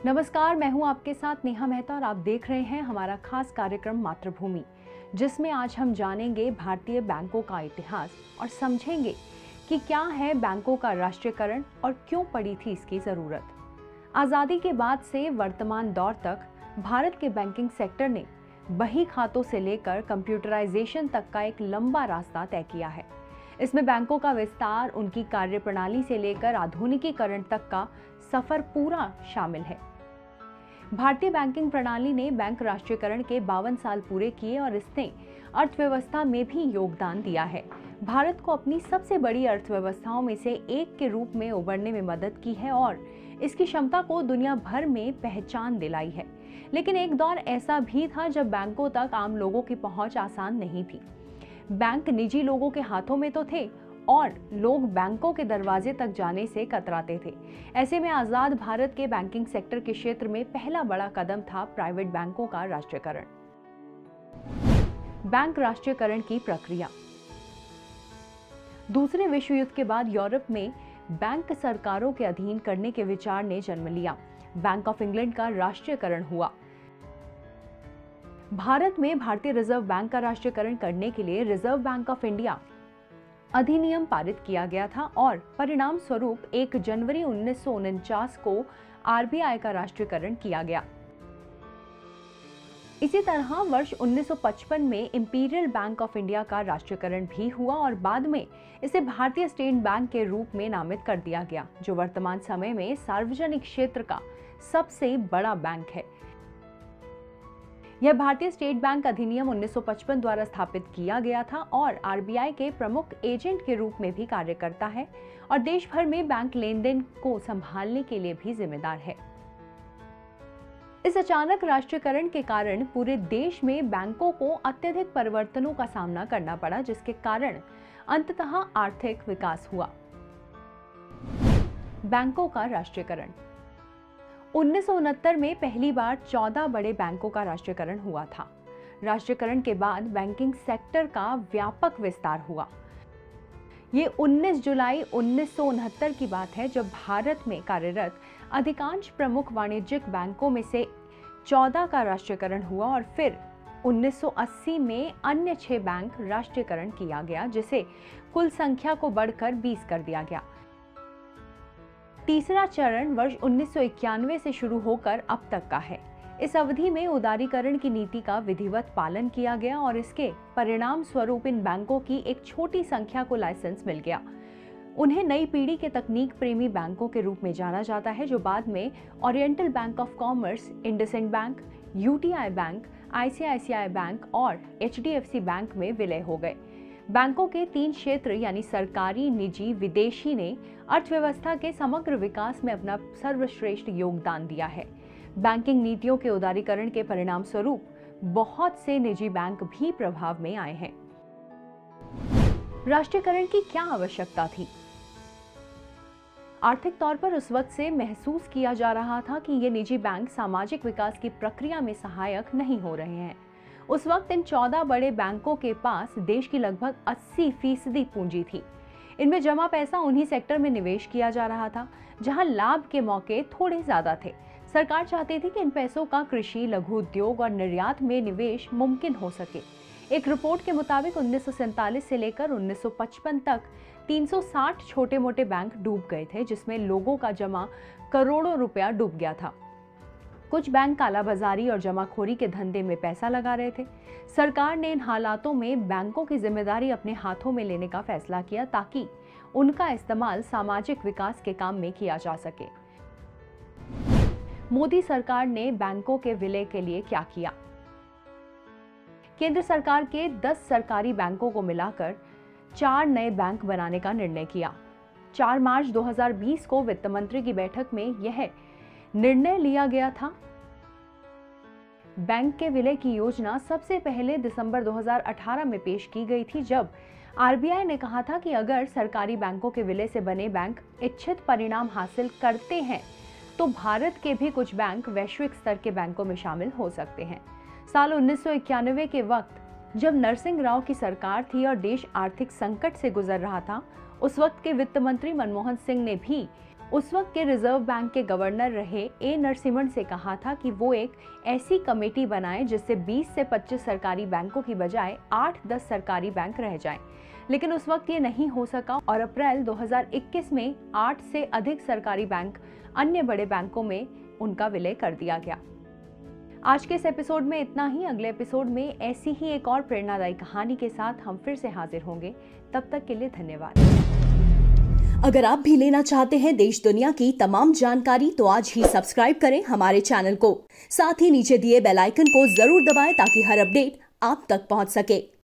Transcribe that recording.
नमस्कार, मैं हूं आपके साथ नेहा मेहता और आप देख रहे हैं हमारा खास कार्यक्रम मातृभूमि, जिसमें आज हम जानेंगे भारतीय बैंकों का इतिहास और समझेंगे कि क्या है बैंकों का राष्ट्रीयकरण और क्यों पड़ी थी इसकी जरूरत। आजादी के बाद से वर्तमान दौर तक भारत के बैंकिंग सेक्टर ने बही खातों से लेकर कंप्यूटराइजेशन तक का एक लंबा रास्ता तय किया है। इसमें बैंकों का विस्तार, उनकी कार्यप्रणाली से लेकर आधुनिकीकरण तक का सफर पूरा शामिल है। भारतीय बैंकिंग प्रणाली ने बैंक राष्ट्रीयकरण के 52 साल पूरे किए और इसने अर्थव्यवस्था में भी योगदान दिया है। भारत को अपनी सबसे बड़ी अर्थव्यवस्थाओं में से एक के रूप में उभरने में मदद की है और इसकी क्षमता को दुनिया भर में पहचान दिलाई है। लेकिन एक दौर ऐसा भी था जब बैंकों तक आम लोगों की पहुंच आसान नहीं थी। बैंक निजी लोगों के हाथों में तो थे और लोग बैंकों के दरवाजे तक जाने से कतराते थे। ऐसे में आजाद भारत के बैंकिंग सेक्टर के क्षेत्र में पहला बड़ा कदम था प्राइवेट बैंकों का राष्ट्रीयकरण। बैंक राष्ट्रीयकरण की प्रक्रिया। दूसरे विश्व युद्ध के बाद यूरोप में बैंक सरकारों के अधीन करने के विचार ने जन्म लिया। बैंक ऑफ इंग्लैंड का राष्ट्रीयकरण हुआ। भारत में भारतीय रिजर्व बैंक का राष्ट्रीयकरण करने के लिए रिजर्व बैंक ऑफ इंडिया अधिनियम पारित किया गया था और परिणाम स्वरूप 1 जनवरी 1949 को आरबीआई का राष्ट्रीयकरण किया गया। इसी तरह वर्ष 1955 में इंपीरियल बैंक ऑफ इंडिया का राष्ट्रीयकरण भी हुआ और बाद में इसे भारतीय स्टेट बैंक के रूप में नामित कर दिया गया, जो वर्तमान समय में सार्वजनिक क्षेत्र का सबसे बड़ा बैंक है। यह भारतीय स्टेट बैंक अधिनियम 1955 द्वारा स्थापित किया गया था और आरबीआई के प्रमुख एजेंट के रूप में भी कार्य करता है और देश भर में बैंक लेन देन को संभालने के लिए भी जिम्मेदार है। इस अचानक राष्ट्रीयकरण के कारण पूरे देश में बैंकों को अत्यधिक परिवर्तनों का सामना करना पड़ा, जिसके कारण अंततः आर्थिक विकास हुआ। बैंकों का राष्ट्रीयकरण। 1969 में पहली बार 14 बड़े बैंकों का राष्ट्रीयकरण हुआ था। राष्ट्रीयकरण के बाद बैंकिंग सेक्टर का व्यापक विस्तार हुआ। ये 19 जुलाई 1969 की बात है, जब भारत में कार्यरत अधिकांश प्रमुख वाणिज्यिक बैंकों में से 14 का राष्ट्रीयकरण हुआ और फिर 1980 में अन्य 6 बैंक राष्ट्रीयकरण किया गया, जिसे कुल संख्या को बढ़कर 20 कर दिया गया। तीसरा चरण वर्ष 1991 से शुरू होकर अब तक का है। इस अवधि में उदारीकरण की नीति का विधिवत पालन किया गया और इसके परिणाम स्वरूप इन बैंकों की एक छोटी संख्या को लाइसेंस मिल गया। उन्हें नई पीढ़ी के तकनीक प्रेमी बैंकों के रूप में जाना जाता है, जो बाद में oriental bank of commerce, IndusInd bank, UTI bank, ICICI bank और एचडीएफसी बैंक में विलय हो गए। बैंकों के 3 क्षेत्र यानी सरकारी, निजी, विदेशी ने अर्थव्यवस्था के समग्र विकास में अपना सर्वश्रेष्ठ योगदान दिया है। बैंकिंग नीतियों के उदारीकरण के परिणाम स्वरूप बहुत से निजी बैंक भी प्रभाव में आए हैं। राष्ट्रीयकरण की क्या आवश्यकता थी? आर्थिक तौर पर उस वक्त से महसूस किया जा रहा था कि ये निजी बैंक सामाजिक विकास की प्रक्रिया में सहायक नहीं हो रहे हैं। उस वक्त इन 14 बड़े बैंकों के पास देश की लगभग 80% पूंजी थी। इनमें जमा पैसा उन्हीं सेक्टर में निवेश किया जा रहा था जहां लाभ के मौके थोड़े ज्यादा थे। सरकार चाहती थी कि इन पैसों का कृषि, लघु उद्योग और निर्यात में निवेश मुमकिन हो सके। एक रिपोर्ट के मुताबिक 1947 से लेकर 1955 तक 360 छोटे मोटे बैंक डूब गए थे, जिसमें लोगों का जमा करोड़ों रुपया डूब गया था। कुछ बैंक कालाबाजारी और जमाखोरी के धंधे में पैसा लगा रहे थे। सरकार ने इन हालातों में बैंकों की जिम्मेदारी अपने हाथों में लेने का फैसला किया ताकि उनका इस्तेमाल सामाजिक विकास के काम में किया जा सके। मोदी सरकार ने बैंकों के विलय के लिए क्या किया? केंद्र सरकार के 10 सरकारी बैंकों को मिलाकर 4 नए बैंक बनाने का निर्णय किया। 4 मार्च 2020 को वित्त मंत्री की बैठक में यह निर्णय लिया गया था। बैंक के विलय की योजना सबसे पहले दिसंबर 2018 में पेश की गई थी, जब आरबीआई ने कहा था कि अगर सरकारी बैंकों के विलय से बने बैंक इच्छित परिणाम हासिल करते हैं तो भारत के भी कुछ बैंक वैश्विक स्तर के बैंकों में शामिल हो सकते हैं। साल 1991 के वक्त जब नरसिंह राव की सरकार थी और देश आर्थिक संकट से गुजर रहा था, उस वक्त के वित्त मंत्री मनमोहन सिंह ने भी उस वक्त के रिजर्व बैंक के गवर्नर रहे ए नरसिम्हन से कहा था कि वो एक ऐसी कमेटी बनाए जिससे 20 से 25 सरकारी बैंकों की बजाय 8-10 सरकारी बैंक रह जाएं। लेकिन उस वक्त ये नहीं हो सका और अप्रैल 2021 में 8 से अधिक सरकारी बैंक अन्य बड़े बैंकों में उनका विलय कर दिया गया। आज के इस एपिसोड में इतना ही। अगले एपिसोड में ऐसी ही एक और प्रेरणादायी कहानी के साथ हम फिर से हाजिर होंगे। तब तक के लिए धन्यवाद। अगर आप भी लेना चाहते हैं देश दुनिया की तमाम जानकारी तो आज ही सब्सक्राइब करें हमारे चैनल को। साथ ही नीचे दिए बेल आइकन को जरूर दबाएं ताकि हर अपडेट आप तक पहुंच सके।